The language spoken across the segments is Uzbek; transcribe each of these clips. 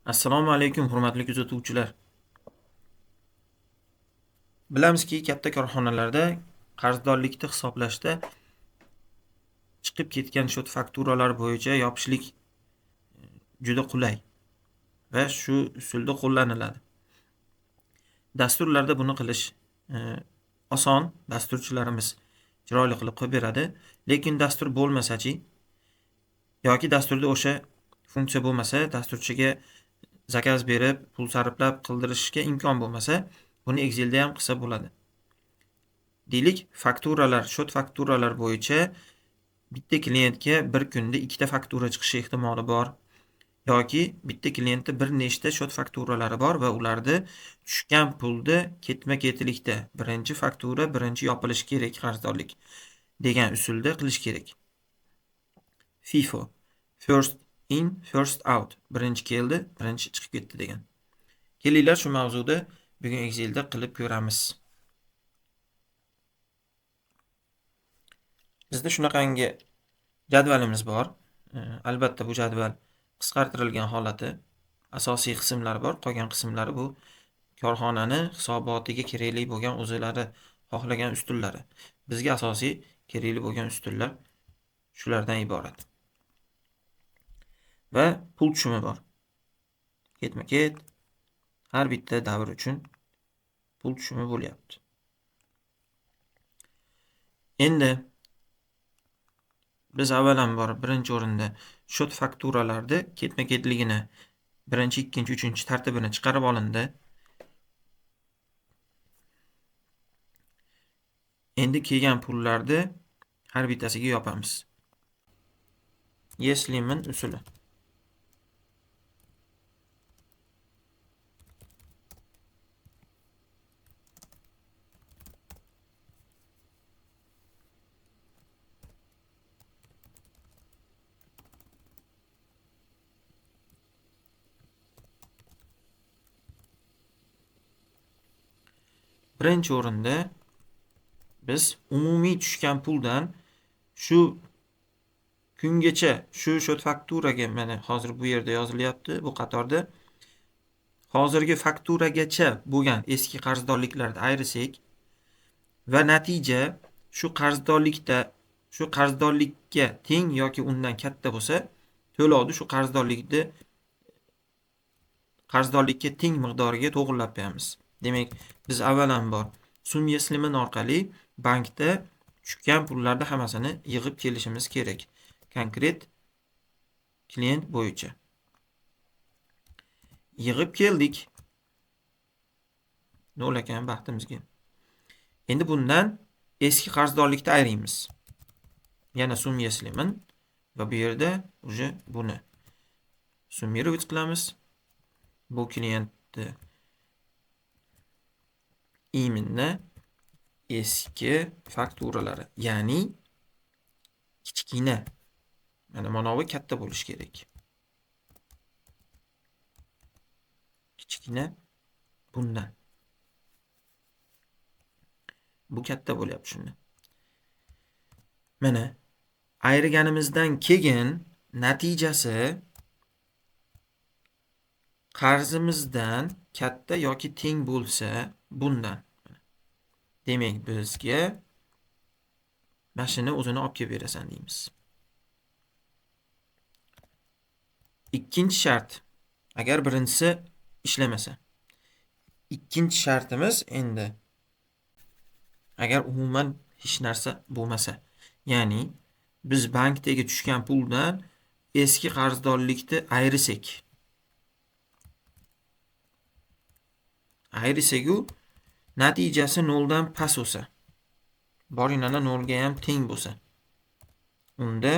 Assalomu alaykum, hurmatli kuzatuvchilar. Bilamizki, katta korxonalarda qarzdorlikni hisoblashda chiqib ketgan shot fakturalar bo'yicha yopishlik juda qulay va shu usulda qo'llaniladi. Dasturlarda buni qilish e, oson, dasturchilarimiz chiroyli qilib qo'yib beradi, lekin dastur bo'lmasa-chi yoki dasturda o'sha funksiya bo'lmasa, dasturchiga zakaz berib, pul sarflab qildirishga imkon bo'lmasa, buni Excelda ham qilsa bo'ladi. Deylik, shot fakturalar bo'yicha bitta klientga bir kunda ikkita faktura chiqishi ehtimoli bor yoki bitta klientda bir nechta shot fakturalari bor va ularda tushgan pulni ketma-ketlikda birinchi faktura birinchi yopilishi kerak qarzdorlik degan usulda qilish kerak. FIFO, first in first out, birinchi keldi birinchi chiqib ketdi degan. Kelinglar shu mavzuda bugun Excelda qilib ko'ramiz. Bizda shunaqangi jadvalimiz bor. Albatta bu jadval qisqartirilgan holati, asosiy qismlari bor, qolgan qismlari bu korxonani hisobotiga kerakli bo'lgan o'zlari xohlagan ustunlari. Bizga asosiy kerakli bo'lgan ustunlar shulardan iborat. Va pul tushumi bor. Ketma-ket har bitta davr uchun pul tushumi bo'lyapti. Endi biz avvalambor birinchi o'rinda shot fakturalarni ketma-ketligini birinchi, ikkinchi, uchinchi tartibini chiqarib olindi. Endi kelgan pullarni har bittasiga yopamiz. Yes limit usuli. Birinchi o'rinda biz umumiy tushgan puldan shu kungacha shu shot fakturaga, mana hozir bu yerda yozilyapti, bu qatorda hozirgi fakturagacha bo'lgan eski qarzdorliklarni ayirsak va natija shu qarzdorlikka teng yoki undan katta bo'lsa, to'lovni shu qarzdorlikka teng miqdoriga to'g'irlab beramiz. Demak, biz avvalambor sum yeslimin orqali bankda tushgan pullarni hammasini yig'ib kelishimiz kerak. Konkret klient bo'yicha. Yig'ib keldik. Nol ekan baxtimizga. Endi bundan eski qarzdorlikni ayiramiz. Yana sum yeslimin va bu yerda uje buni summirovать qilamiz. Bu klientni iminni eski fakturalari, ya'ni kichkina. Mana bu katta bo'lishi kerak. Kichkina bundan. Bu katta bo'lyapti shunda. Mana ayirganimizdan keyin natijasi qarzimizdan katta yoki teng bo'lsa bundan. Demak, bizga mashina o'zini olib kelib berasan deymiz. Ikkinchi shart, agar birinchisi ishlamasa. Ikkinchi shartimiz endi agar umuman hech narsa bo'lmasa, ya'ni biz bankdagi tushgan puldan eski qarzdorlikni ayirsak-u natijasi noldan past bo'lsa, borinana nolga ham teng bo'lsa, unda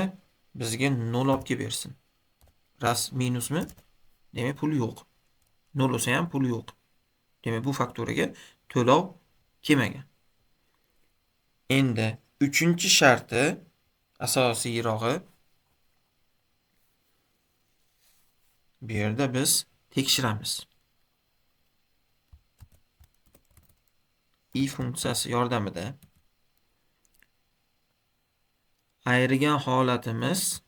bizga nol olib kelib bersin. Ras minusmi? Demak, pul yo'q. Nol bo'lsa ham pul yo'q. Demak, bu fakturaga to'lov kelmagan. Endi uchinchi sharti asosiyrog'i. Bu yerda biz tekshiramiz. I funksiyasi yordamida ayirgan holatimiz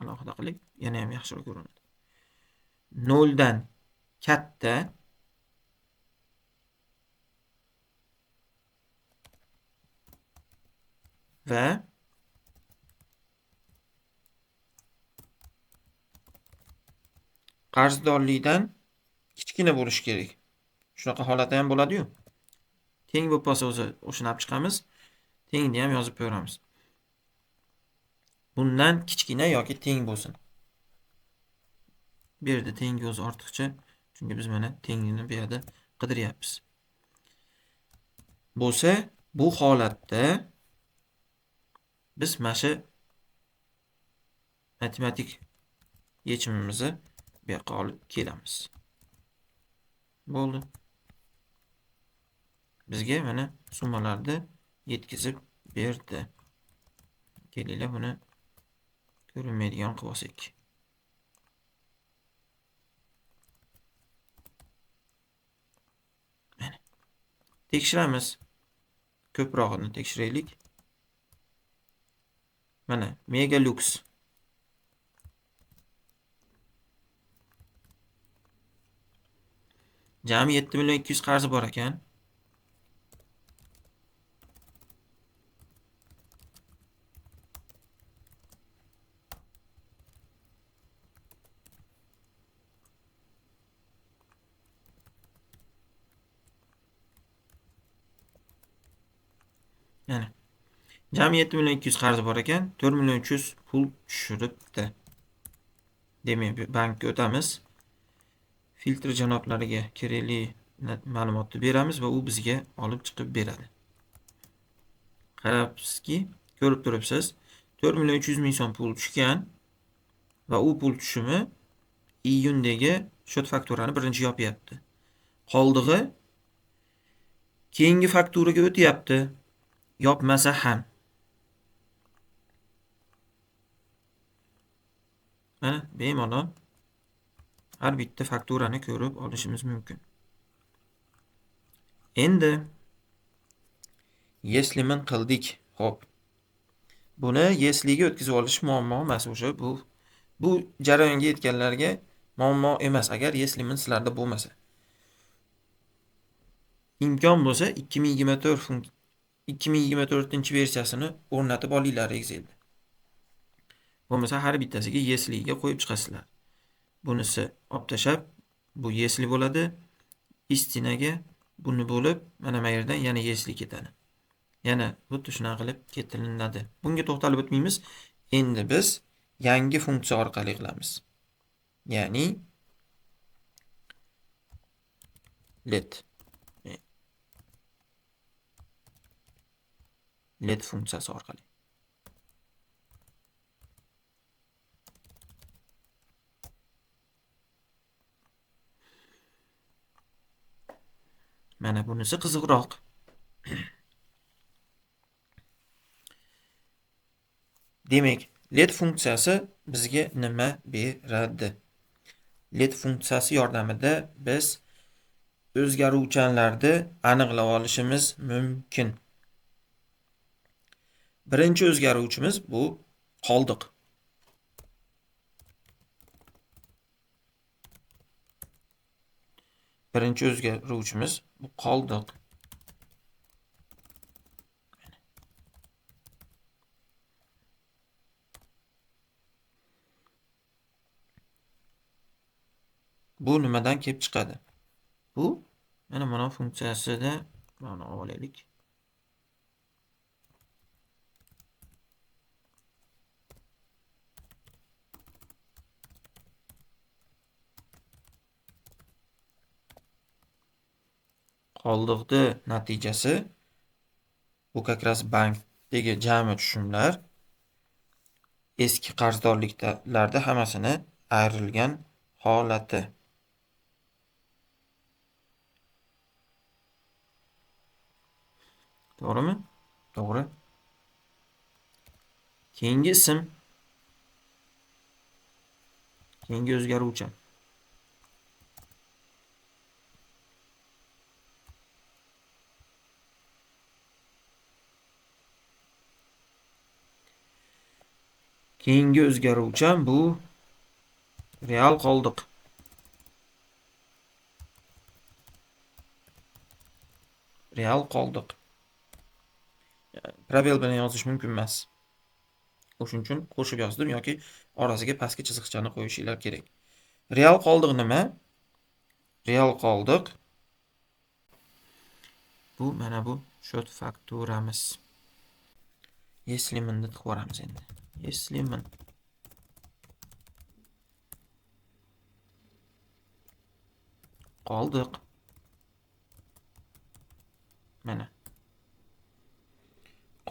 alohida qilib, yana ham yaxshiroq ko'rinadi. 0 dan katta va qarzdorlikdan kichkina bo'lishi kerak. Shunaqa holatda ham bo'ladi-yu. Teng bo'lib qolsa o'zi o'shani olib chiqamiz. Tengni ham yozib qo'yamiz. Bundan kichkina yoki teng bo'lsin. Bu yerda tengi o'zi ortiqcha, chunki biz mana tengini bu yerda qidiryapmiz. Bo'lsa, bu holatda biz mana shu matematik yechimimizni bu yoqqa olib kelamiz. Bo'ldi. Bizga mana summalarni yetkazib berdi. Kelinglar buni ko'rinmaydigan qilib olsak. Mana. Tekshiramiz. Ko'prog'ini tekshiraylik. Mana Megalux. Jami 7.200.000 qarzi bor ekan. Yani jami 7.200.000 qarzi bor ekan, 4.300.000 pul tushiribdi. Demak, bankka o'tamiz. Filtr janoblariga kerakli ma'lumotni beramiz va u bizga olib chiqib beradi. Qarabsizki, ko'rib turibsiz, 4.300.000 so'm pul tushgan va u pul tushumi iyundagi shot fakturani birinchi yopyapti. Qoldig'i keyingi fakturaga o'tyapti. Yopmasa ham. Mana bemalol har bitta fakturani ko'rib olishimiz mumkin. Endi yeslimin qildik. Xo'p. Buni yesliga o'tkazib olish muammo emas, o'sha bu jarayonga yetganlarga muammo emas, agar yeslimin sizlarda bo'lmasa. Imkon bo'lsa 2024-versiyasini o'rnatib olinglar Excelda. Bo'lmasa har bittasiga yesliga qo'yib chiqasizlar. Bunisi olib tashab, bu yesli bo'ladi. Istinaga buni bo'lib, mana bu yerdan yana yesli ketadi. Yana xuddi shunaqa qilib ketilinadi. Bunga to'xtalib o'tmaymiz. Endi biz yangi funksiya orqali qilamiz. Ya'ni let funksiyasi orqali. Mana bunisi qiziqroq. Demak, let funksiyasi bizga nima beradi? Let funksiyasi yordamida biz o'zgaruvchanlarni aniqlab olishimiz mumkin. Birinchi o'zgaruvchimiz bu qoldiq. Birinchi o'zgaruvchimiz bu qoldiq. Bu nimadan kelib chiqadi? Bu mana funksiyasida mana olaylik. Qoldiqni natijasi bu как раз bankdagi jami tushumlar eski qarzdorliklarda hammasini ayrilgan holati. To'g'rimi? To'g'ri. Keyingi ism, keyingi o'zgaruvchan. Keyingi o'zgaruvchan bu real qoldiq. Real qoldiq. Probel bilan yozish mumkin emas. O'shuning uchun qo'shib yozdim yoki orasiga pastki chiziqchani qo'yishinglar kerak. Real qoldiq nima? Real qoldiq. Bu mana bu shot fakturamiz. Если minni tiqib yuboramiz endi. Если min qoldiq. Mana.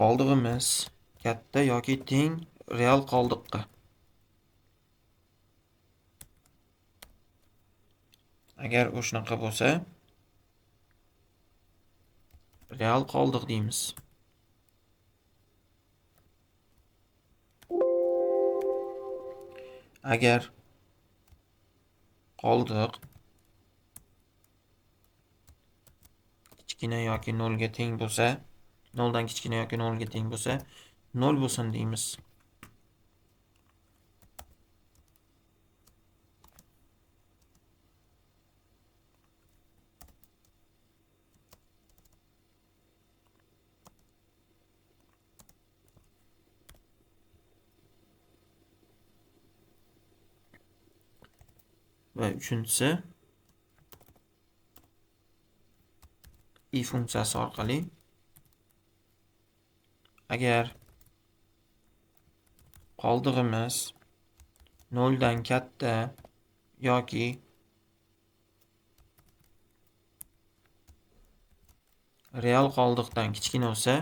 Qoldig'imiz katta yoki teng real qoldiqqa. Agar o'shunaqa bo'lsa, real qoldiq deymiz. Agar qoldiq kichkina yoki 0 ga teng bo'lsa, 0 dan kichkina yoki 0 ga teng bo'lsa, 0 bo'lsin deymiz. Va uchinchisi i funksiyasi orqali agar qoldig'imiz 0 dan katta yoki real qoldiqdan kichkina bo'lsa,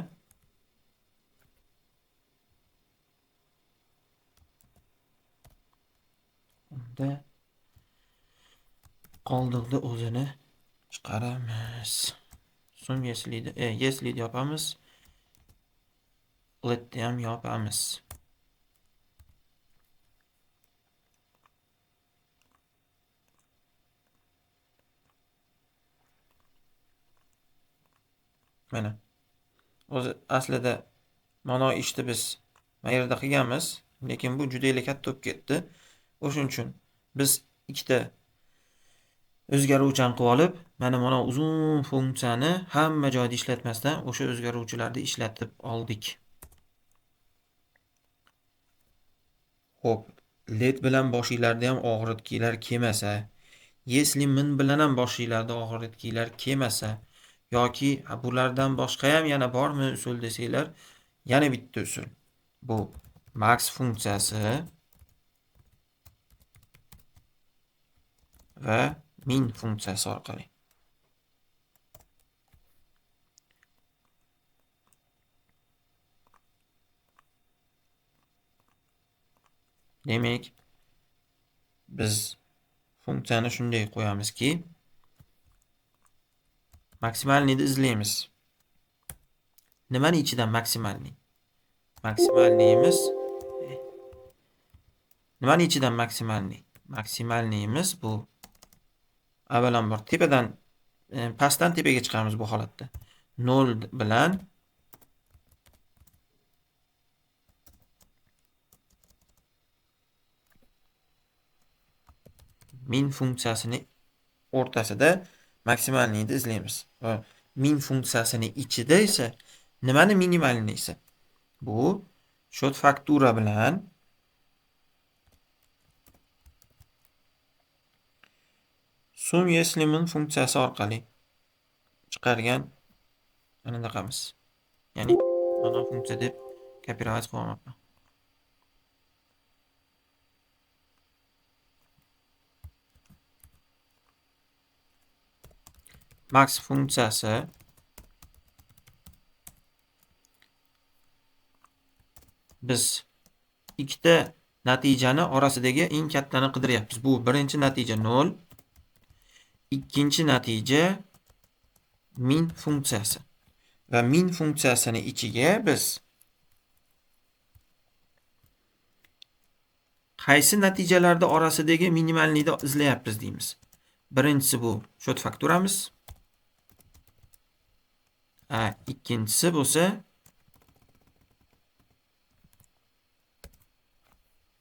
unda qoldiqni o'zini chiqaramiz. So'ng yesli yopamiz. Letni ham yopamiz. Mana. O'zi aslida mana ishni biz mayerda qilganmiz, lekin bu juda katta bo'lib ketdi. O'shuning uchun biz ikkita o'zgaruvchan qilib olib, mana uzun funksiyani hamma joyda ishlatmasdan o'sha o'zgaruvchilarni ishlatib oldik. Xo'p, let bilan boshinglarda ham og'ritkilar kelmasa, если min bilan ham boshinglarda og'ritkilar kelmasa, yoki bulardan boshqa ham yana bormi usul desanglar, yana bitta usul. Bu max funksiyasi va min funksiyasi orqali. Demak, biz funksiyani shunday qo'yamizki, maksimalniyni izlaymiz. Nimani ichidan maksimalniy? Maksimalniyimiz nimani ichidan maksimalniy? Maksimalniyimiz bu avvalambor tepadan pastdan tepaga chiqamiz bu holatda. 0 bilan min funksiyasini o'rtasida maksimalniyni izlaymiz. Va min funksiyasini ichida esa nimani minimalniysi? Bu shot faktura bilan sum если min funksiyasi orqali chiqargan anaqamiz. Ya'ni mana funksiya deb copyright qilmoqman. Max funksiyasi biz ikkita natijani orasidagi eng kattani qidiryapmiz. Bu birinchi natija 0, ikkinchi natija min funksiyasi. Va min funksiyasini ichiga biz qaysi natijalarda orasidagi minimalniyni izlayapmiz deymiz. Birinchisi bu shot fakturamiz. Ikkinchisi bo'lsa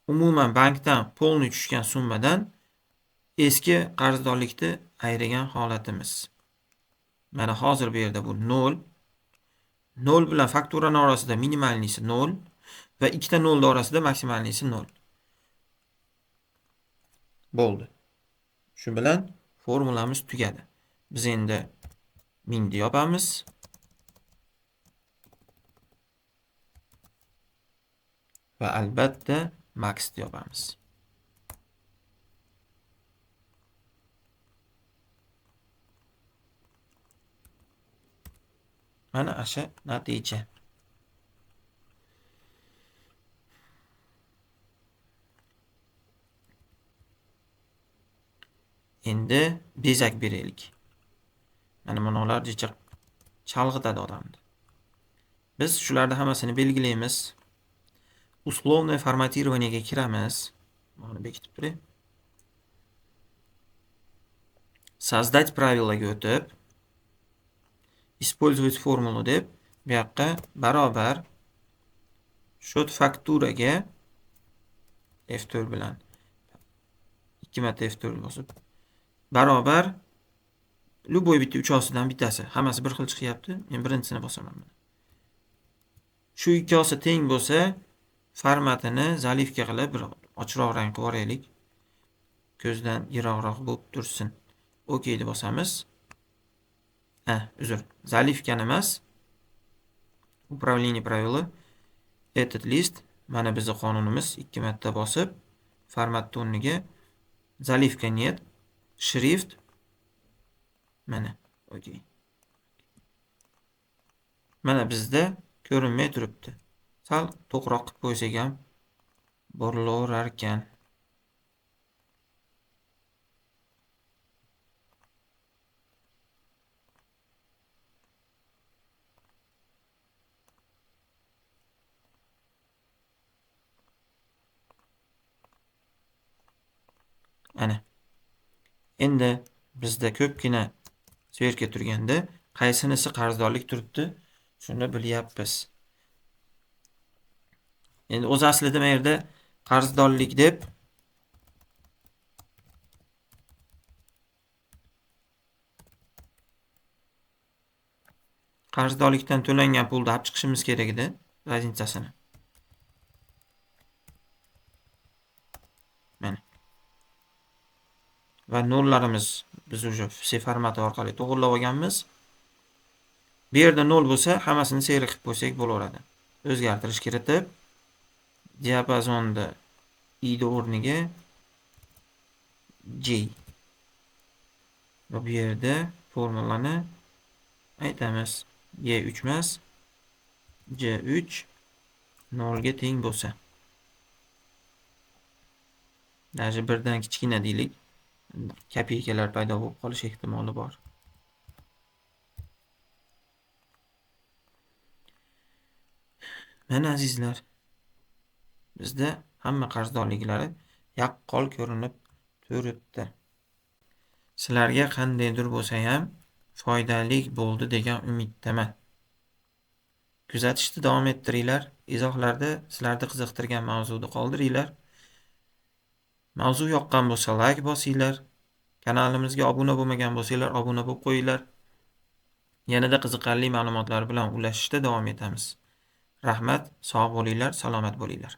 umuman bankdan polni tushgan summadan eski qarzdorlikni ayirgan holatimiz. Mana hozir bu yerda bu 0. 0 bilan fakturani orasida minimalnisi 0 va ikkita 0 orasida maksimalnisi 0. Bo'ldi. Shu bilan formulamiz tugadi. Biz endi mingni yopamiz. Va albatta maxni yopamiz. Mana o'sha natija. Endi bezak beraylik. Mana bunalar jichiq chalg'itadi odamni. Biz shularni hammasini belgilaymiz. Условное formatirованiyega kiramiz. Mana bekitib turay. Создать правилоga o'tib, использовать формулу deb bu yoqqa barobar счет fakturaga F4 bilan 2 marta F4 bosib barobar любой bitta uchovsidan bittasi. Hammasi bir xil chiqyapti. Men birinchisini bosaman. Shu ikkosi teng bo'lsa, formatini zalivka qilib bir ochroq rang qilib yuboraylik. Ko'zdan yiroqroq bo'lib tursin. OK deb bosamiz. Uzr. Zalivkani emas. Управление правила. Этот list mana bizning qonunimiz 2 marta bosib, format o'rniga zalivka нет, shrift mana OK. Mana bizda ko'rinmay turibdi. Sal to'qroq qilib qo'ysak ham bo'laverar ekan. Ana. Endi bizda ko'pgina sverka turganda qaysinisi qarzdorlik turibdi, shuni bilyapmiz. Endi o'z aslida bu yerda qarzdorlik deb qarzdorlikdan to'langan pulni olib chiqishimiz kerak edi, raznicasini. Mana. Va nollarimiz biz уже C formati orqali to'g'irlab olganmiz. Bu yerda 0 bo'lsa, hammasini seri qilib qo'ysak bo'laveradi. O'zgartirish kiritib, diapazonda I o'rniga J. Va bu yerda formulani aytamiz. Y3 emas, J3 0 ga teng bo'lsa. Даже birdan kichkina deylik. Kopeykalar paydo bo'lib qolish ehtimoli bor. Mana azizlar, bizda hamma qarzdorliklari yaqqol ko'rinib turibdi. Sizlarga qandaydir bo'lsa ham foydali bo'ldi degan umiddaman. Kuzatishni davom ettiringlar. Izohlarda sizlarni qiziqtirgan mavzuni qoldiringlar. Mavzu yoqqan bo'lsa like bosinglar. Kanalimizga obuna bo'lmagan bo'lsanglar obuna bo'lib qo'yinglar. Yanada qiziqarli ma'lumotlar bilan ulashishda davom etamiz. Rahmat, sog' bo'linglar, salomat bo'linglar.